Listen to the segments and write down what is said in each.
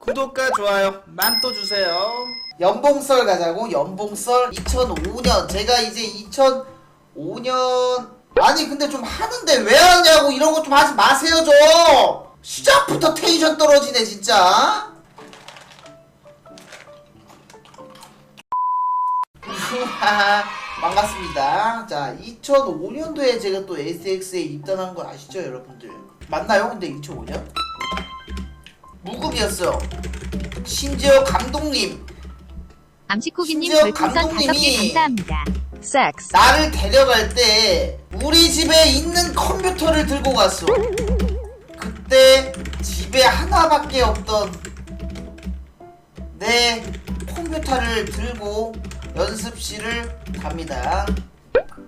구독과 좋아요 만또 주세요. 연봉설 가자고. 연봉설 2005년. 제가 이제 2005년 아니 근데 좀 하는데 왜 하냐고. 이런 거 좀 하지 마세요 좀. 시작부터 텐션 떨어지네 진짜. 반갑습니다. 자, 2005년도에 제가 또 SX에 입단한 거 아시죠 여러분들? 맞나요? 근데 2005년? 무급이었어요. 심지어 감독님, 암시코기님 심지어 별풍선 5개 감독님이 감사합니다. 섹스. 나를 데려갈 때 우리 집에 있는 컴퓨터를 들고 갔어. 그때 집에 하나밖에 없던 내 컴퓨터를 들고 연습실을 갑니다.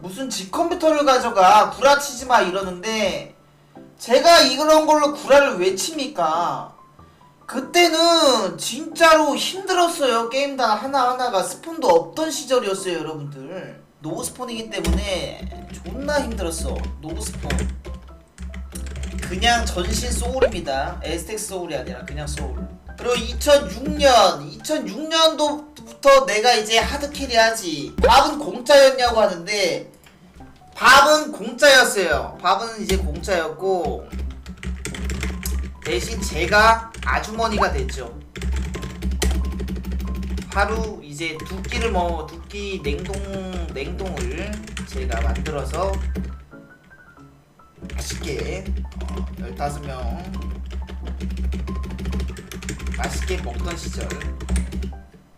무슨 집 컴퓨터를 가져가, 구라치지마 이러는데 제가 이런 걸로 구라를 왜 칩니까? 그때는 진짜로 힘들었어요. 게임단 하나하나가 스폰도 없던 시절이었어요 여러분들. 노스폰이기 때문에 존나 힘들었어. 노스폰 그냥 전신 소울입니다. 에스텍스 소울이 아니라 그냥 소울. 그리고 2006년도부터 내가 이제 하드캐리 하지. 밥은 공짜였냐고 하는데 밥은 공짜였어요. 밥은 이제 공짜였고 대신 제가 아주머니가 됐죠. 하루 이제 두 끼 냉동을 제가 만들어서 맛있게 15명 맛있게 먹던 시절.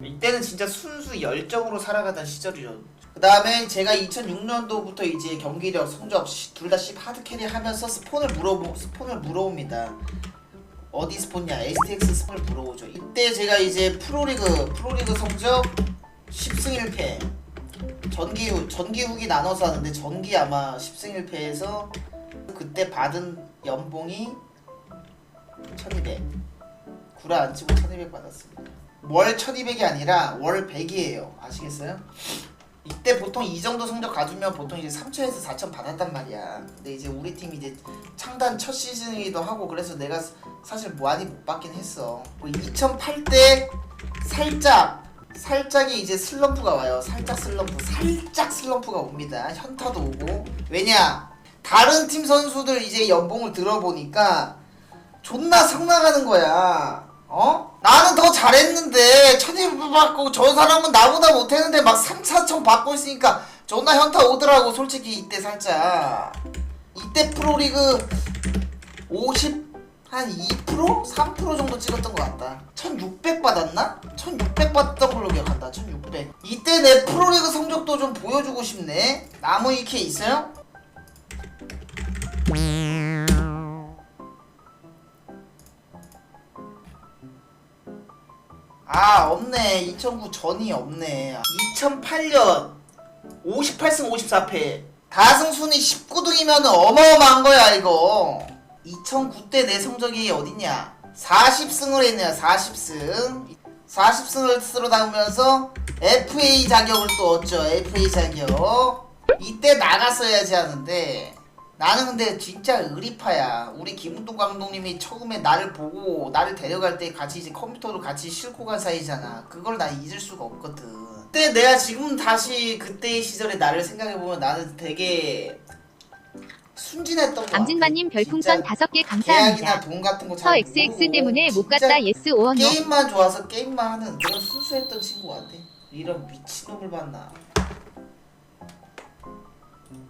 이때는 진짜 순수 열정으로 살아가던 시절이죠. 그 다음에 제가 2006년도부터 이제 경기력, 성적 둘 다 하드캐리 하면서 스폰을 물어옵니다. 어디 스폰냐? STX 스폰을 물어오죠. 이때 제가 이제 프로리그 성적 10승 1패. 전기 후기 나눠서 하는데 전기 아마 10승 1패에서 그때 받은 연봉이 1200. 구라 안 치고 1200 받았습니다. 월 1200이 아니라 월 100이에요. 아시겠어요? 이때 보통 이 정도 성적 가주면 보통 이제 3천에서 4천 받았단 말이야. 근데 이제 우리 팀이 이제 창단 첫 시즌이기도 하고 그래서 내가 사실 많이 못 받긴 했어. 2008 때 살짝이 이제 슬럼프가 와요. 살짝 슬럼프가 옵니다. 현타도 오고. 왜냐? 다른 팀 선수들 이제 연봉을 들어보니까 존나 성나가는 거야. 나는 더 잘했는데 1200 받고 저 사람은 나보다 못했는데 막 3, 4천 받고 있으니까 존나 현타 오더라고. 솔직히 이때 살짝. 이때 프로리그 50 한 2%? 3% 정도 찍었던 것 같다. 1600 받았나? 1600 받았던 걸로 기억한다. 1600. 이때 내 프로리그 성적도 좀 보여주고 싶네. 나무 위키에 있어요? 아 없네. 2009 전이 없네. 2008년 58승 54패 다승순위 19등이면 어마어마한 거야 이거. 2009 때 내 성적이 어딨냐? 40승을 했네요. 40승을 쓸어 담으면서 FA 자격을 또 얻죠. FA 자격. 이때 나갔어야지 하는데 나는 근데 진짜 의리파야. 우리 김운동 감독님이 처음에 나를 보고 나를 데려갈 때 같이 이제 컴퓨터로 같이 싣고 간 사이잖아. 그걸 난 잊을 수가 없거든. 그때 내가 지금 다시 그때의 시절에 나를 생각해보면 나는 되게 순진했던 거 같아. 암진마님 별풍선 5개 계약이나 감사합니다. 돈 같은 거 서 잘 XX 모르고 때문에 못 진짜 갔다 예스 오어 노. 게임만 좋아서 게임만 하는 그런 순수했던 친구 같아. 이런 미친놈을 봤나.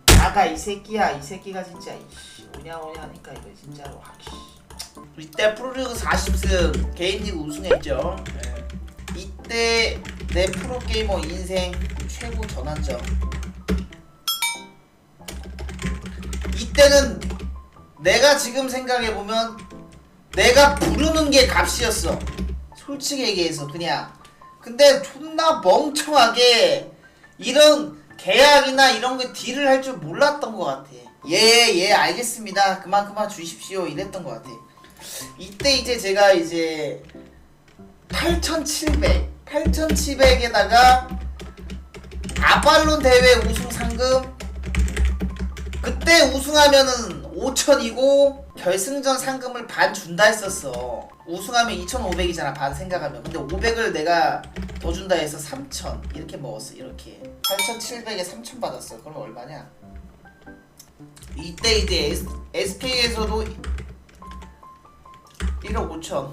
나가 이 새끼야. 이 새끼가 진짜 오냐오냐 하니까 이거 진짜로. 이때 프로리그 40승 개인리그 우승했죠. 네. 이때 내 프로게이머 인생 최고 전환점. 이때는 내가 지금 생각해보면 내가 부르는 게 값이었어. 솔직히 얘기해서 그냥. 근데 존나 멍청하게 이런 계약이나 이런 거 딜을 할 줄 몰랐던 것 같아. 예 알겠습니다. 그만 주십시오 이랬던 것 같아. 이때 이제 제가 이제 8700에다가 아발론 대회 우승 상금 그때 우승하면은 5천이고 결승전 상금을 반 준다 했었어. 우승하면 2,500이잖아 반 생각하면. 근데 500을 내가 더 준다 해서 3,000 이렇게 먹었어. 이렇게 8,700에 3,000 받았어. 그럼 얼마냐? 이때 이제 SK에서도 1억 5천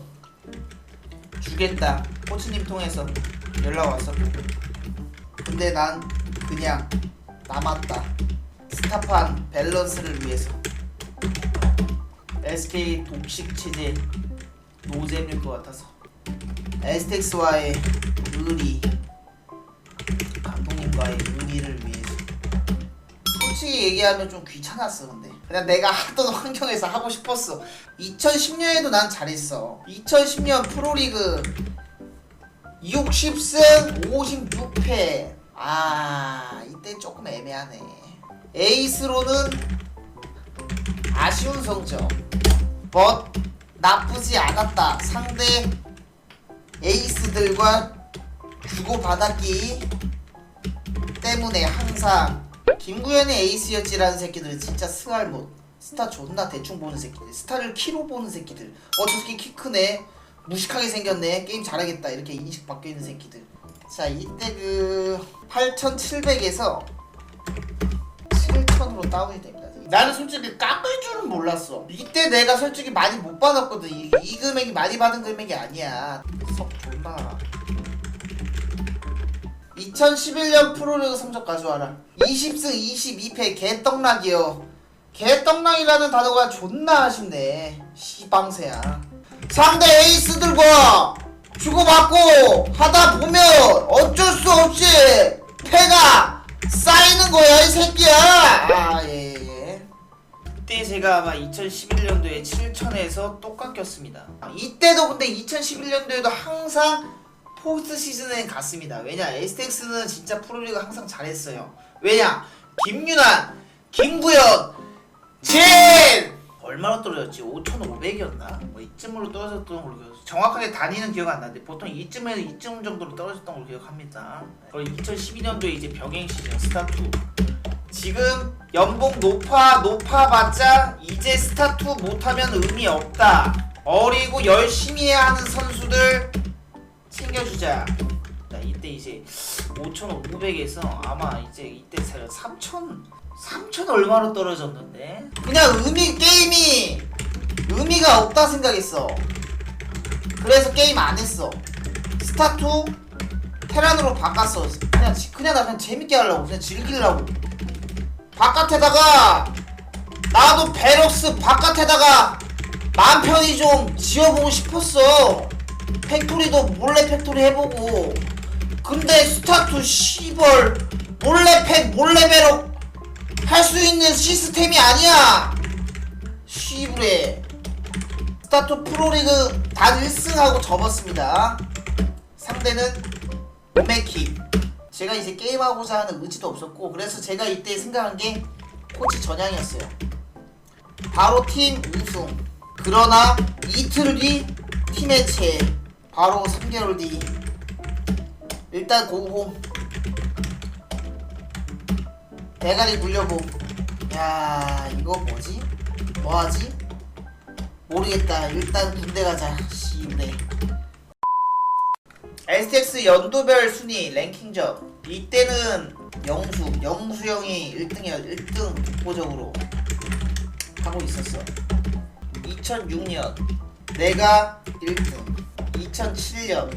주겠다 코치님 통해서 연락 왔었고, 근데 난 그냥 남았다. 스타판 밸런스를 위해서. SK 독식 체제 노잼일 것 같아서. 에스텍스와의 의리, 감독님과의 의리를 위해서. 솔직히 얘기하면 좀 귀찮았어. 근데 그냥 내가 하던 환경에서 하고 싶었어. 2010년에도 난 잘했어. 2010년 프로리그 60승 56패. 이때 조금 애매하네. 에이스로는 아쉬운 성적. but 나쁘지 않았다. 상대 에이스들과 주고받았기 때문에 항상. 김구현이 에이스였지라는 새끼들은 진짜 스알못. 스타 존나 대충 보는 새끼들. 스타를 키로 보는 새끼들. 저 새끼 키 크네, 무식하게 생겼네, 게임 잘하겠다, 이렇게 인식 바뀌어있는 새끼들. 자, 이때 그 8,700에서 7,000으로 다운이 됩니다. 나는 솔직히 깎을 줄은 몰랐어. 이때 내가 솔직히 많이 못 받았거든. 이 금액이 많이 받은 금액이 아니야. 석 존나. 2011년 프로리그 성적 가져와라. 20승 22패 개떡락이요. 개떡락이라는 단어가 존나 아쉽네. 시방새야. 상대 에이스들과 주고받고 하다 보면 어쩔 수 없이 패가 쌓이는 거야 이 새끼야. 예. 이때 제가 아마 2011년도에 7,000에서 또 깎였습니다. 이때도 근데 2011년도에도 항상 포스트 시즌에 갔습니다. 왜냐, 에스텍스는 진짜 프로리그 항상 잘했어요. 왜냐, 김윤환, 김구현, 진! 얼마나 떨어졌지? 5,500이었나? 뭐 이쯤으로 떨어졌던 걸로 기억해요. 정확하게 단위는 기억 안 나는데 보통 이쯤에서 이쯤 정도로 떨어졌던 걸로 기억합니다. 그리고 2012년도에 이제 병행 시즌 스타2. 지금 연봉 높아봤자 이제 스타2 못하면 의미 없다. 어리고 열심히 해야 하는 선수들 챙겨주자. 자, 이때 이제 5,500에서 아마 이제 이때 3,000 얼마로 떨어졌는데, 그냥 게임이 의미가 없다 생각했어. 그래서 게임 안 했어. 스타2 테란으로 바꿨어. 그냥 나 그냥 재밌게 하려고, 그냥 즐기려고. 바깥에다가 나도 베럭스 바깥에다가 맘 편히 좀 지어보고 싶었어. 팩토리도 몰래 팩토리 해보고. 근데 스타2 시벌 몰래 팩 몰래 베럭 할 수 있는 시스템이 아니야. 시부레. 스타2 프로리그 단 1승하고 접었습니다. 상대는 오메키. 제가 이제 게임하고자 하는 의지도 없었고, 그래서 제가 이때 생각한 게 코치 전향이었어요. 바로 팀 우승. 그러나 이틀 뒤 팀 해체. 바로 3개월 뒤 일단 고홈. 대가리 굴려봄. 야, 이거 뭐지? 뭐하지? 모르겠다. 일단 군대 가자. 씨네. STX 연도별 순위 랭킹전. 이때는 영수 형이 1등이야. 1등 독보적으로 하고 있었어. 2006년 내가 1등. 2007년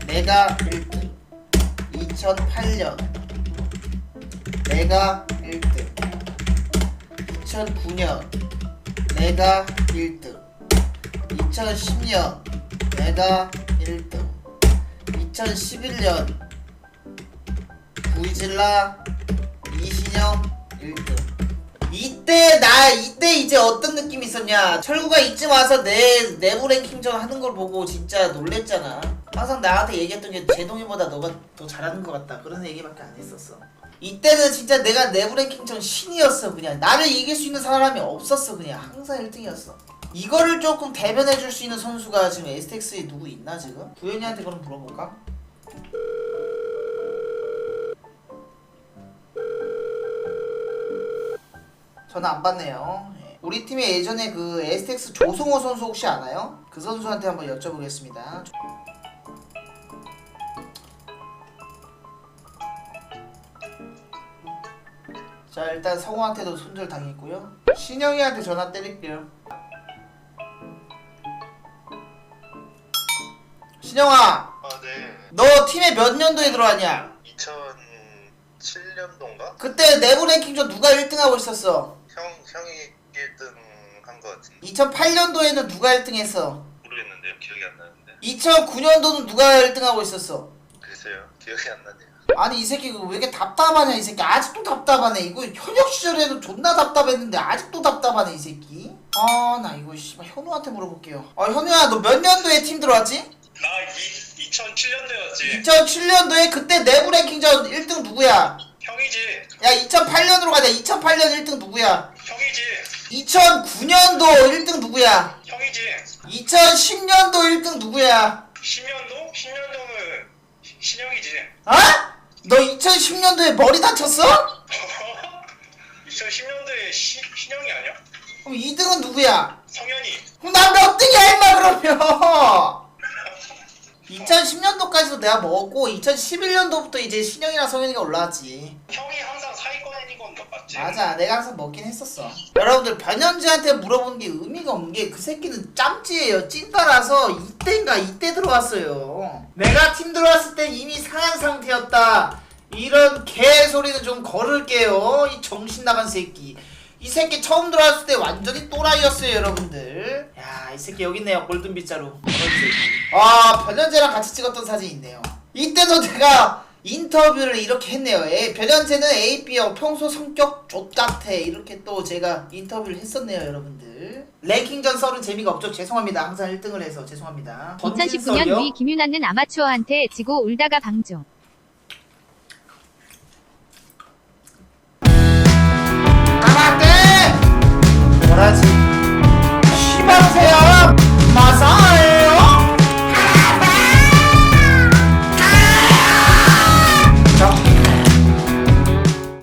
내가 1등. 2008년 내가 1등. 2009년 내가 1등. 2010년 내가 1등. 2011년 구이질라 이신영 1등. 이때 이제 어떤 느낌이 있었냐. 철구가 이쯤 와서 내 내부 랭킹전 하는 걸 보고 진짜 놀랬잖아. 항상 나한테 얘기했던 게 제동이보다 너가 더 잘하는 것 같다, 그런 얘기밖에 안 했었어. 이때는 진짜 내가 내부 랭킹전 신이었어. 그냥 나를 이길 수 있는 사람이 없었어. 그냥 항상 1등이었어. 이거를 조금 대변해줄 수 있는 선수가 지금 에스텍스에 누구 있나 지금? 구현이한테 그럼 물어볼까? 전화 안 받네요. 우리 팀에 예전에 그 STX 조성호 선수 혹시 아나요? 그 선수한테 한번 여쭤보겠습니다. 자, 일단 성호한테도 손절 당했고요. 신영이한테 전화 때릴게요. 신영아, 아, 네. 너 팀에 몇 년도에 들어왔냐? 2007년도인가? 그때 내부 랭킹전 누가 1등하고 있었어? 형이 1등 한 것 같은데. 2008년도에는 누가 1등했어? 모르겠는데요. 기억이 안 나는데. 2009년도는 누가 1등하고 있었어? 글쎄요. 기억이 안 나네요. 아니 이 새끼 왜 이렇게 답답하냐 이 새끼. 아직도 답답하네. 이거 현역 시절에도 존나 답답했는데 아직도 답답하네 이 새끼. 아 나 이거 씨발 현우한테 물어볼게요. 현우야 너 몇 년도에 팀 들어왔지? 나 2007년도였지. 2007년도에 그때 내부 랭킹전 1등 누구야? 형이지. 야 2008년으로 가자. 2008년 1등 누구야? 형이지. 2009년도 1등 누구야? 형이지. 2010년도 1등 누구야? 10년도? 10년도는 신형이지. 어? 너 2010년도에 머리 다쳤어? 2010년도에 신형이 아니야? 그럼 2등은 누구야? 성현이. 그럼 난 몇 등이야 임마 그러면. 2010년도까지도 내가 먹었고 2011년도부터 이제 신영이랑 성현이가 올라왔지. 형이 항상 상위권인 건 맞지? 맞아, 내가 항상 먹긴 했었어. 여러분들 변현재한테 물어보는 게 의미가 없는 게 그 새끼는 짬찌예요. 찐따라서 이때 들어왔어요. 내가 팀 들어왔을 때 이미 상한 상태였다. 이런 개소리는 좀 걸을게요. 이 정신 나간 새끼. 이 새끼 처음 들어왔을 때 완전히 또라이였어요 여러분들. 야, 이 새끼 여기 있네요. 골든 빗자루. 변현재랑 같이 찍었던 사진이 있네요. 이때도 제가 인터뷰를 이렇게 했네요. 변현재는 AB형 평소 성격 족같아. 이렇게 또 제가 인터뷰를 했었네요 여러분들. 랭킹전 썰은 재미가 없죠. 죄송합니다. 항상 1등을 해서 죄송합니다. 2019년 위 김윤아는 아마추어한테 지고 울다가 방종.